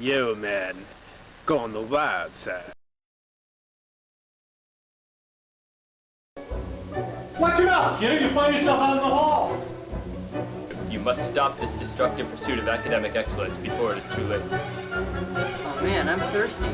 Yo, man, go on the wild side. Watch your mouth, kid, or you find yourself out in the hall. You must stop this destructive pursuit of academic excellence before it is too late. Oh man, I'm thirsty.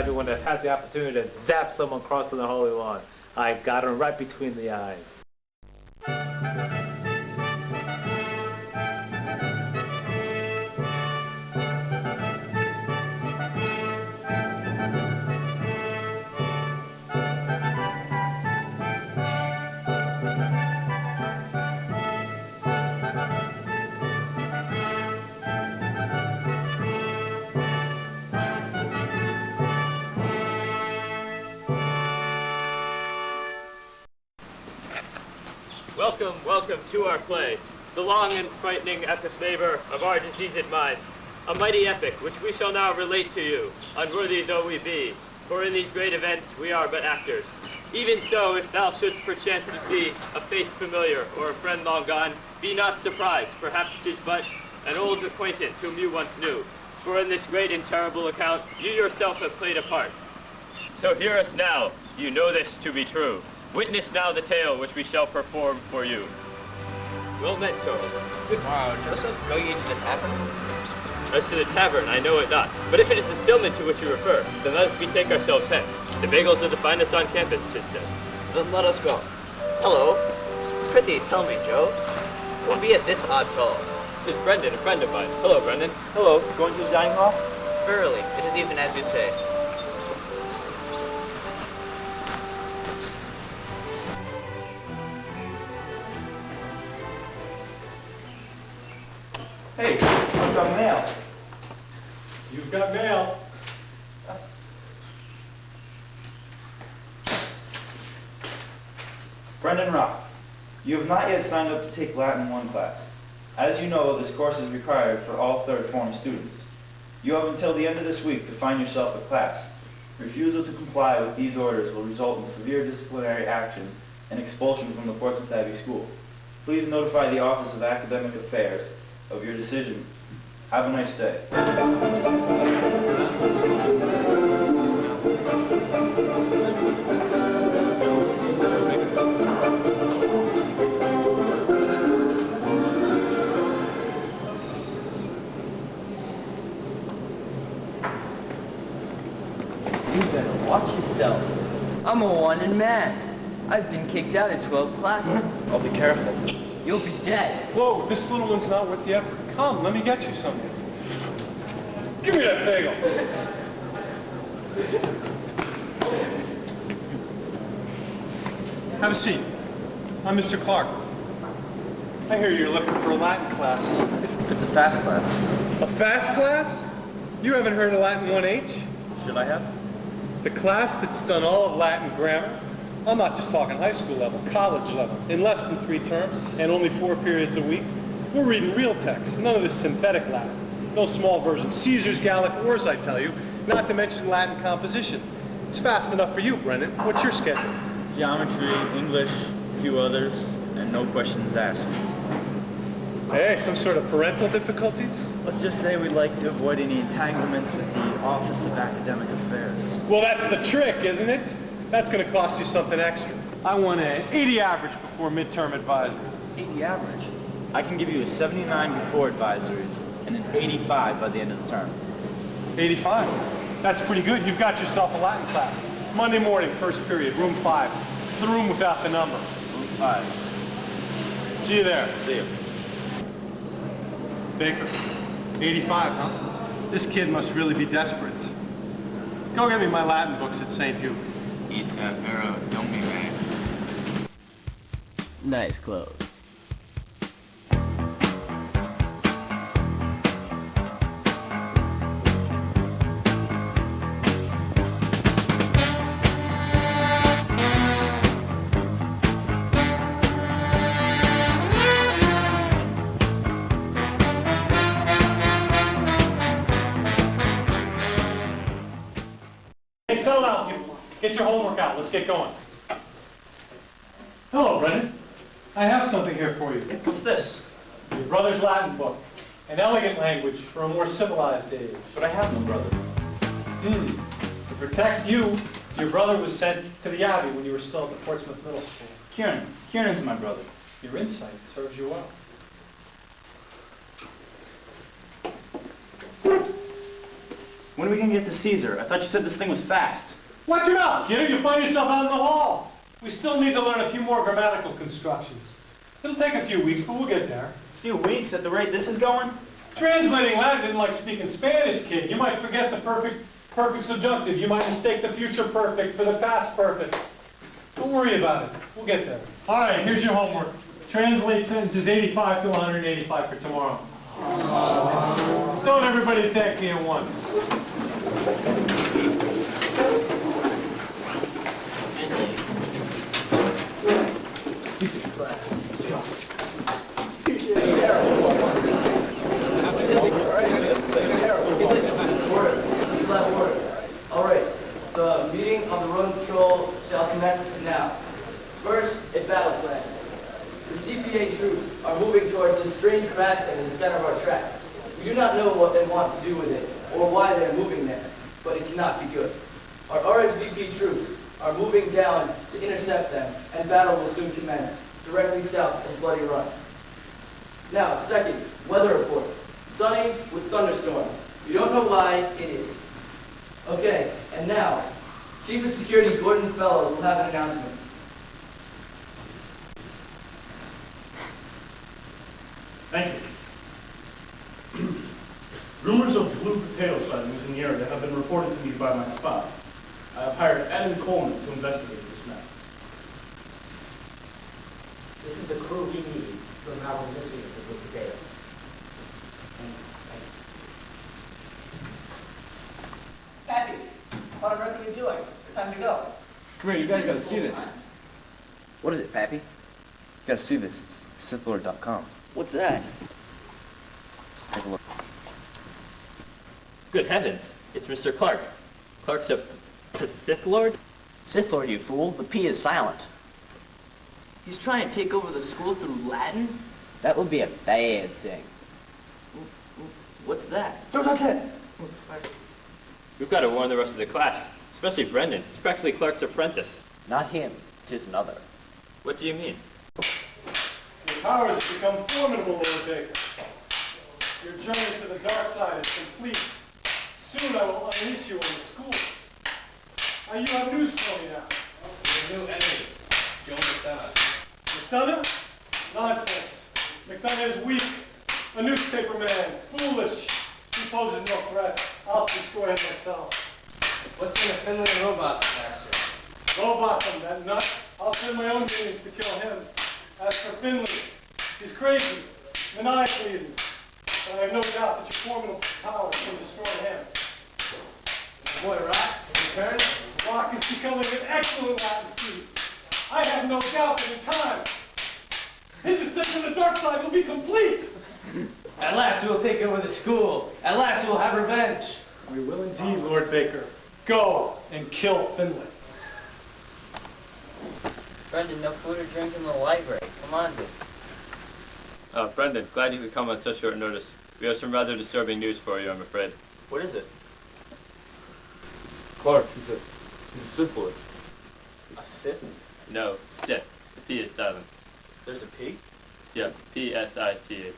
When I've had the opportunity to zap someone crossing the holy lawn. I got him right between the eyes. Welcome to our play, the long and frightening epic labor of our diseased minds, a mighty epic which we shall now relate to you, unworthy though we be, for in these great events we are but actors. Even so, if thou shouldst perchance to see a face familiar or a friend long gone, be not surprised, perhaps 'tis but an old acquaintance whom you once knew, for in this great and terrible account you yourself have played a part. So hear us now, you know this to be true. Witness now the tale which we shall perform for you. Well met, Thomas. Good morrow, Joseph. Go ye to the tavern? As to the tavern, I know it not. But if it is the Stillman to which you refer, then let us betake ourselves hence. The bagels are the finest on campus, 'tis said. Then let us go. Hello. Prithee, tell me, Joe, who be it this odd fellow? 'Tis Brendan, a friend of mine. Hello, Brendan. Hello, going to the dining hall? Verily, it is even as you say. Hey, I've got mail. You've got mail. Brendan Rock, you have not yet signed up to take Latin 1 class. As you know, this course is required for all third form students. You have until the end of this week to find yourself a class. Refusal to comply with these orders will result in severe disciplinary action and expulsion from the Portsmouth Abbey School. Please notify the Office of Academic Affairs of your decision. Have a nice day. You better watch yourself. I'm a wanted man. I've been kicked out of 12 classes. I'll be careful. You'll be dead. Whoa, this little one's not worth the effort. Come, let me get you something. Give me that bagel. Have a seat. I'm Mr. Clark. I hear you're looking for a Latin class. It's a fast class. A fast class? You haven't heard of Latin 1H? Should I have? The class that's done all of Latin grammar? I'm not just talking high school level, college level, in less than 3 terms and only 4 periods a week. We're reading real text, none of this synthetic Latin. No small versions. Caesar's Gallic Wars, I tell you, not to mention Latin composition. It's fast enough for you, Brendan. What's your schedule? Geometry, English, a few others, and no questions asked. Hey, some sort of parental difficulties? Let's just say we'd like to avoid any entanglements with the Office of Academic Affairs. Well, that's the trick, isn't it? That's going to cost you something extra. I want an 80 average before midterm advisors. 80 average. I can give you a 79 before advisories and an 85 by the end of the term. 85. That's pretty good. You've got yourself a Latin class. Monday morning, first period, room 5. It's the room without the number. Room 5. See you there. See you. Baker, 85, huh? This kid must really be desperate. Go get me my Latin books at St. Hugh. Eat that arrow, don't be mad. Nice clothes. Hey, settle down. Get your homework out. Let's get going. Hello, Brendan. I have something here for you. What's this? Your brother's Latin book. An elegant language for a more civilized age. But I have no brother. To protect you, your brother was sent to the Abbey when you were still at the Portsmouth Middle School. Kieran's my brother. Your insight serves you well. When are we gonna get to Caesar? I thought you said this thing was fast. Watch your mouth, kid, or you'll find yourself out in the hall. We still need to learn a few more grammatical constructions. It'll take a few weeks, but we'll get there. A few weeks at the rate this is going? Translating Latin isn't like speaking Spanish, kid. You might forget the perfect subjunctive. You might mistake the future perfect for the past perfect. Don't worry about it. We'll get there. All right, here's your homework. Translate sentences 85 to 185 for tomorrow. Don't everybody thank me at once. All right, the meeting of the road patrol shall commence now. First, a battle plan. The CPA troops are moving towards this strange grassland in the center of our track. We do not know what they want to do with it, or why they are moving there, but it cannot be good. Our RSVP troops are moving down to intercept them, and battle will soon commence, directly south of Bloody Run. Now, second, weather report. Sunny with thunderstorms. We don't know why, it is. Okay, and now, Chief of Security Gordon Fellows will have an announcement. Thank you. Rumors of blue potato sightings in the area have been reported to me by my spy. I have hired Erwin to investigate this matter. This is the crew we need to unravel the mystery of the blue potato. Pappy, what on earth are you doing? It's time to go. Come here, you guys gotta see this. What is it, Pappy? You gotta see this. It's SithLord.com. What's that? Just take a look. Good heavens, it's Mr. Clark. Clark's a Sith Lord? Sith Lord, you fool. The P is silent. He's trying to take over the school through Latin? That would be a bad thing. What's that? Don't touch it! We've got to warn the rest of the class, especially Brendan. He's practically Clark's apprentice. Not him. 'Tis another. What do you mean? Your powers have become formidable, Lord Baker. Your journey to the dark side is complete. Soon I will unleash you on the school. You have news for me now. Your new enemy, Joe McDonough. McDonough? Nonsense. McDonough is weak, a newspaper man, foolish. He poses no threat. I'll destroy him myself. What's in the Finley robot, Master? Robot him, that nut. I'll spend my own means to kill him. As for Finley, he's crazy, maniacally even. But I have no doubt that your formidable powers can destroy him. Boy, Rock, return. Rock is becoming an excellent Latin student. I have no doubt that in time, his ascent to the dark side will be complete. At last we'll take over the school. At last we'll have revenge. We will indeed, Lord Baker. Go and kill Finley. Brendan, no food or drink in the library. Come on, dude. Brendan, glad you could come on such short notice. We have some rather disturbing news for you, I'm afraid. What is it? Clark, he's a Sith Lord. A Sith? No, Sith. The P is silent. There's a P? Yeah, P-S-I-T-H.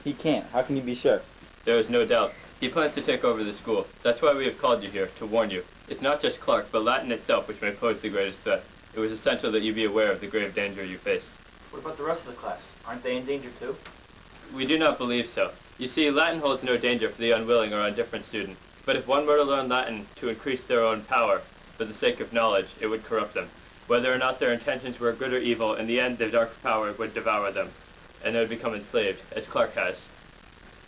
He can't. How can you be sure? There is no doubt. He plans to take over the school. That's why we have called you here, to warn you. It's not just Clark, but Latin itself which may pose the greatest threat. It was essential that you be aware of the grave danger you face. What about the rest of the class? Aren't they in danger too? We do not believe so. You see, Latin holds no danger for the unwilling or indifferent student. But if one were to learn Latin to increase their own power, for the sake of knowledge, it would corrupt them. Whether or not their intentions were good or evil, in the end their dark power would devour them, and they would become enslaved, as Clark has.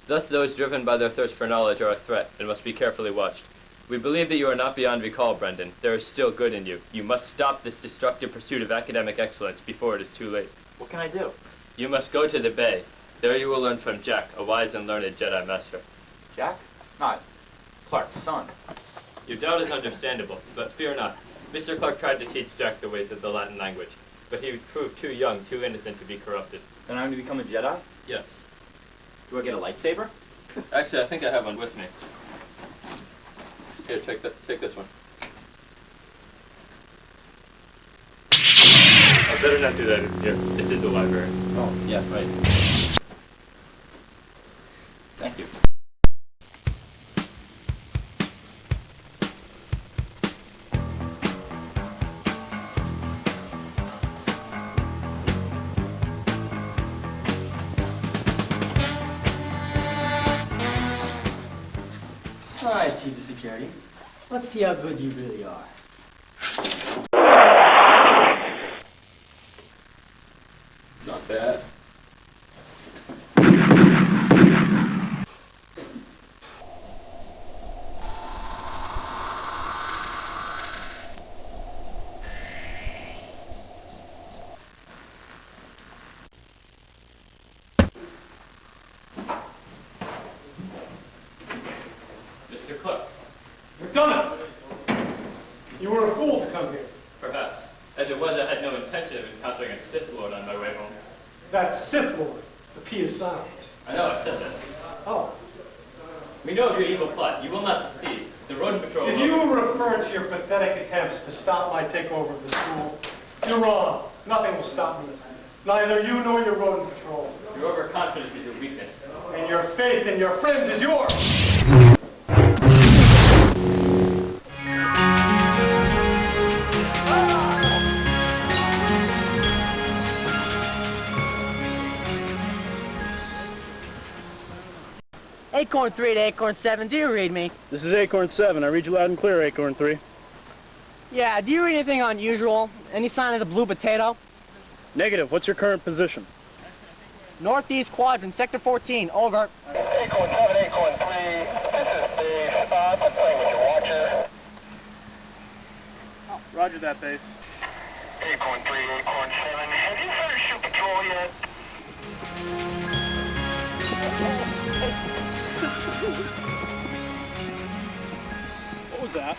Thus those driven by their thirst for knowledge are a threat, and must be carefully watched. We believe that you are not beyond recall, Brendan. There is still good in you. You must stop this destructive pursuit of academic excellence before it is too late. What can I do? You must go to the Bay. There you will learn from Jack, a wise and learned Jedi Master. Jack? Not Clark's son. Your doubt is understandable, but fear not. Mr. Clark tried to teach Jack the ways of the Latin language, but he proved too young, too innocent to be corrupted. Then I'm to become a Jedi? Yes. Do I get a lightsaber? Actually, I think I have one with me. Here, take this one. I better not do that in here. This is the library. Oh, yeah, right. Thank you. All right, Chief of Security. Let's see how good you really are. Not bad. Mr. Clark. McDonough! You were a fool to come here. Perhaps. As it was, I had no intention of encountering a Sith Lord on my way home. That's Sith Lord. The P is silent. I know, I said that. Oh. We know of your evil plot. You will not succeed. The road patrol If will... you refer to your pathetic attempts to stop my takeover of the school, you're wrong. Nothing will stop me. Neither you nor your rodent patrol. Your overconfidence is your weakness. And your faith in your friends is yours. Acorn 3 to Acorn 7, do you read me? This is Acorn 7. I read you loud and clear, Acorn 3. Yeah, do you read anything unusual? Any sign of the blue potato? Negative. What's your current position? Northeast quadrant, sector 14, over. Acorn 7, Acorn 3, this is Dave. I'm playing with your watcher. Roger that, base. Acorn 3, Acorn 7, have you finished your patrol yet? What was that?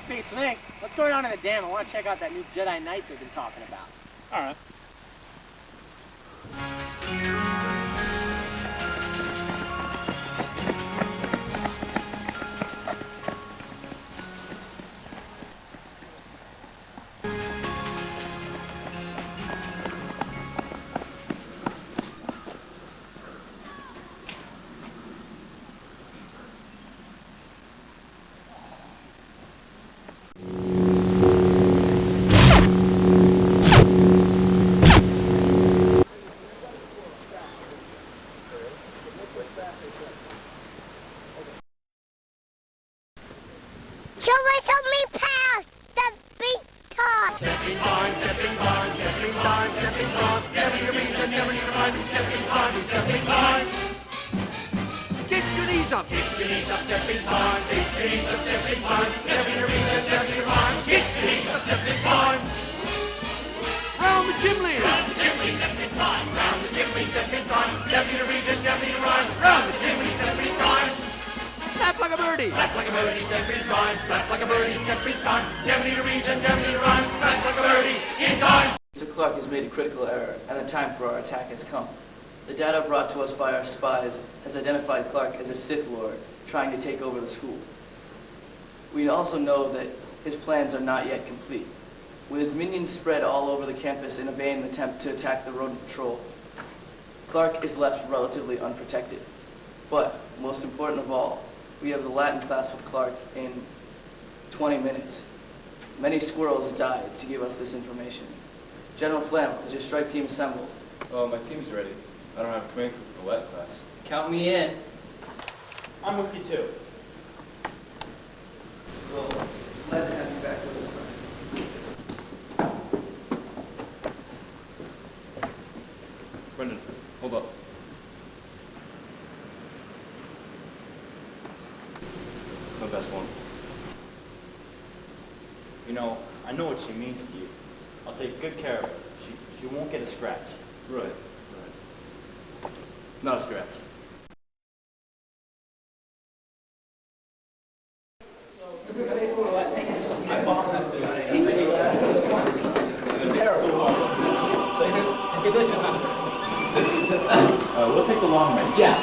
Hey, Snake, what's going on in the dam? I want to check out that new Jedi Knight they've been talking about. All right. Mr. Clark has made a critical error, and the time for our attack has come. The data brought to us by our spies has identified Clark as a Sith Lord trying to take over the school. We also know that his plans are not yet complete. With his minions spread all over the campus in a vain attempt to attack the rodent patrol, Clark is left relatively unprotected. But, most important of all, we have the Latin class with Clark in 20 minutes. Many squirrels died to give us this information. General Flam, is your strike team assembled? Oh, my team's ready. I don't have a command crew for the Latin class. Count me in. I'm with you too. Well, glad to have you back with us, Brian. Brendan, hold up. My best one. You know, I know what she means to you. I'll take good care of her. She won't get a scratch. Right. Not a scratch. We'll take the long range. Yeah.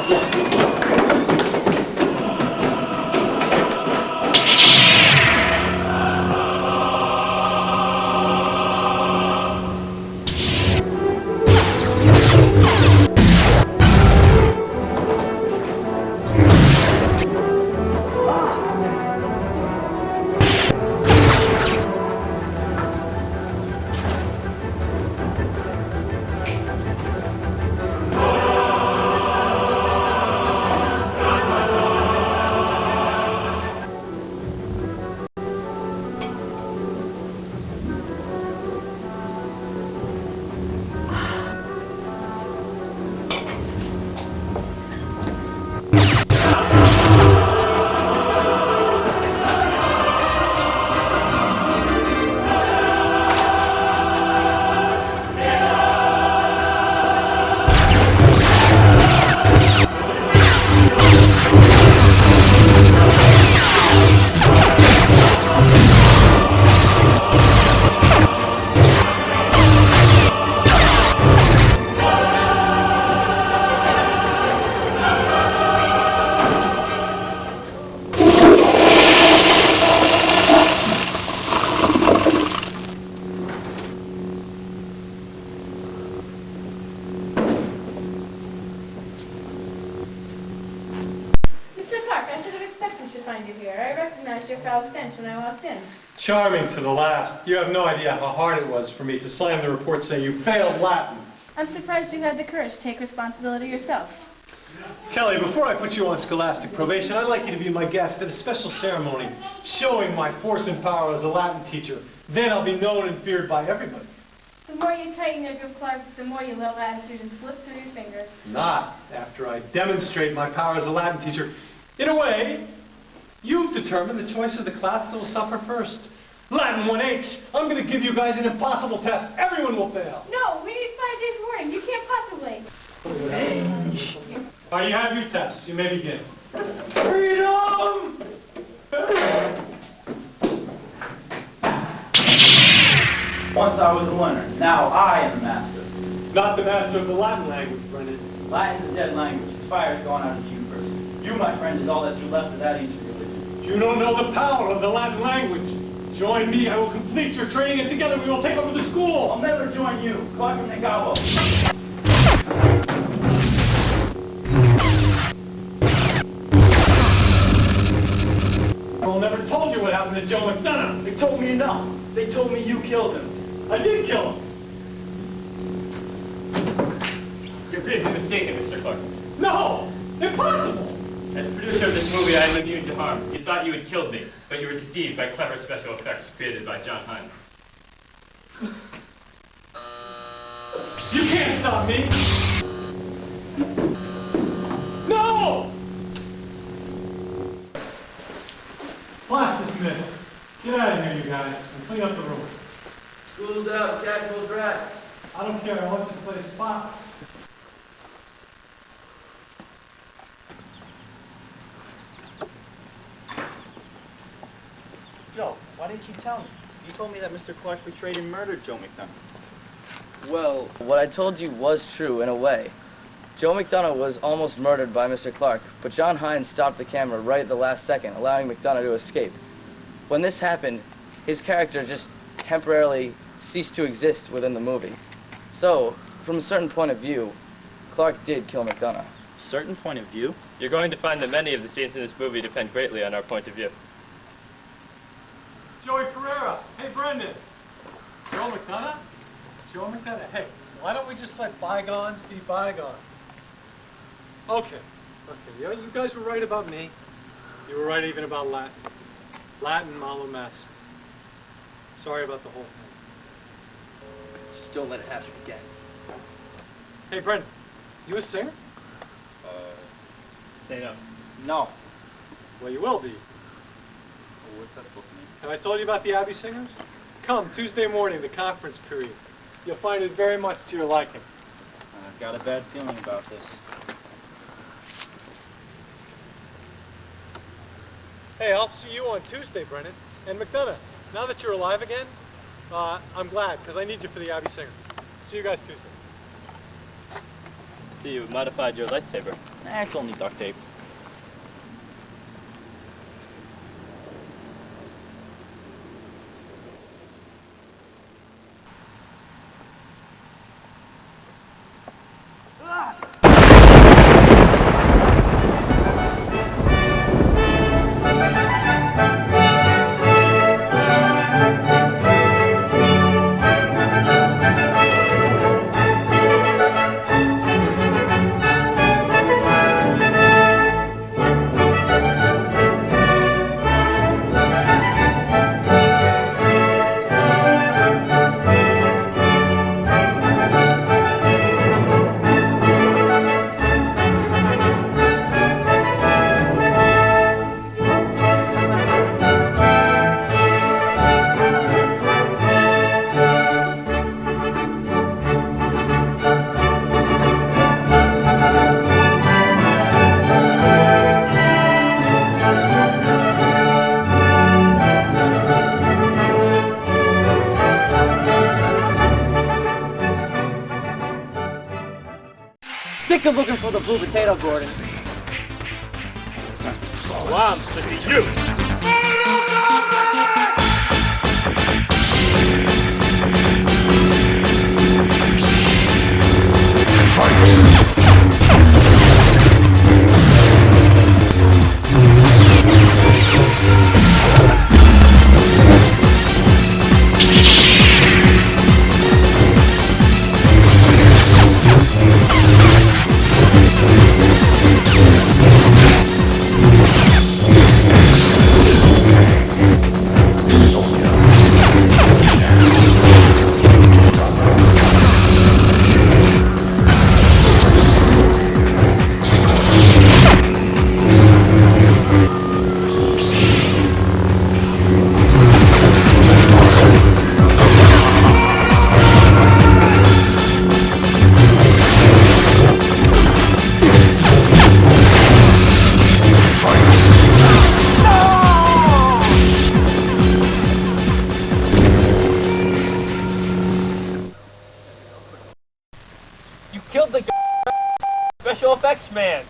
Charming to the last. You have no idea how hard it was for me to slam the report saying you failed Latin. I'm surprised you had the courage to take responsibility yourself. Kelly, before I put you on scholastic probation, I'd like you to be my guest at a special ceremony showing my force and power as a Latin teacher. Then I'll be known and feared by everybody. The more you tighten up your Clark, the more you let Latin students slip through your fingers. Not after I demonstrate my power as a Latin teacher. In a way, you've determined the choice of the class that will suffer first. Latin 1H, I'm going to give you guys an impossible test. Everyone will fail. No, we need 5 days warning. You can't possibly. Revenge. All right, you have your tests. You may begin. Freedom! Once I was a learner, now I am the master. Not the master of the Latin language, Brennan. Latin's a dead language. Its fire's gone out of the universe. You, my friend, is all that's left of that ancient religion. You don't know the power of the Latin language. Join me, I will complete your training, and together we will take over the school. I'll never join you. Clark and Negavo. I never told you what happened to Joe McDonough. They told me enough. They told me you killed him. I did kill him. You're gravely mistaken, Mr. Clark. No! Impossible! As producer of this movie, I am immune to harm. You thought you had killed me, but you were deceived by clever special effects created by John Heins. You can't stop me! No! Class dismissed. Get out of here, you guys, and clean up the room. School's out, casual dress. I don't care, I want this place spotless. Joe, why didn't you tell me? You told me that Mr. Clark betrayed and murdered Joe McDonough. Well, what I told you was true in a way. Joe McDonough was almost murdered by Mr. Clark, but John Heins stopped the camera right at the last second, allowing McDonough to escape. When this happened, his character just temporarily ceased to exist within the movie. So, from a certain point of view, Clark did kill McDonough. A certain point of view? You're going to find that many of the scenes in this movie depend greatly on our point of view. Joey Pereira. Hey, Brendan. Joe McDonough? Joe McDonough. Hey, why don't we just let bygones be bygones? Okay. Yeah, you guys were right about me. You were right even about Latin. Latin malo mest. Sorry about the whole thing. Just don't let it happen again. Hey, Brendan. You a singer? Say no. No. Well, you will be. Well, what's that supposed to mean? Have I told you about the Abbey Singers? Come, Tuesday morning, the conference period. You'll find it very much to your liking. I've got a bad feeling about this. Hey, I'll see you on Tuesday, Brennan. And McDonough, now that you're alive again, I'm glad, because I need you for the Abbey Singer. See you guys Tuesday. See, you modified your lightsaber. Nah, it's only duct tape. Sick of looking for the blue potato, Gordon. Oh, I'm sick of you. You killed the special effects man.